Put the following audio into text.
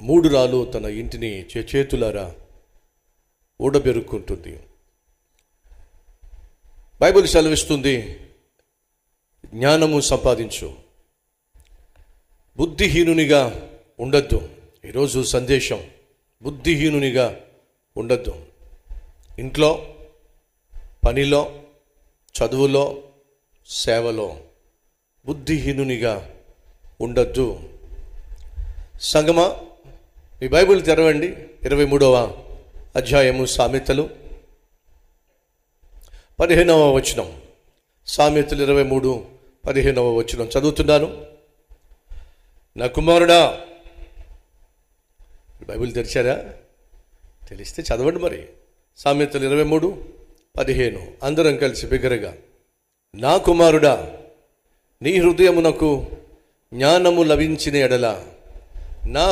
మూఢురాలు తన ఇంటిని చేతులారా ఊడబెరుక్కుంటుంది. బైబిల్ సెలవిస్తుంది, జ్ఞానము సంపాదించు, బుద్ధిహీనునిగా ఉండొద్దు. ఈరోజు సందేశం, బుద్ధిహీనునిగా ఉండొద్దు. ఇంట్లో, పనిలో, చదువులో, సేవలో బుద్ధిహీనునిగా ఉండొద్దు. సంగమా, మీ బైబిల్ తెరవండి. 23వ అధ్యాయము సామెతలు 15వ వచనం. సామెతలు 23:15 వచనం చదువుతున్నాను. నా కుమారుడా, బైబిల్ తెరిచారా? తెలిస్తే చదవండి మరి. సామెతలు 23:15 అందరం కలిసి బిగ్గరగా. నా కుమారుడా, నీ హృదయమునకు జ్ఞానము లభించిన ఎడల, నా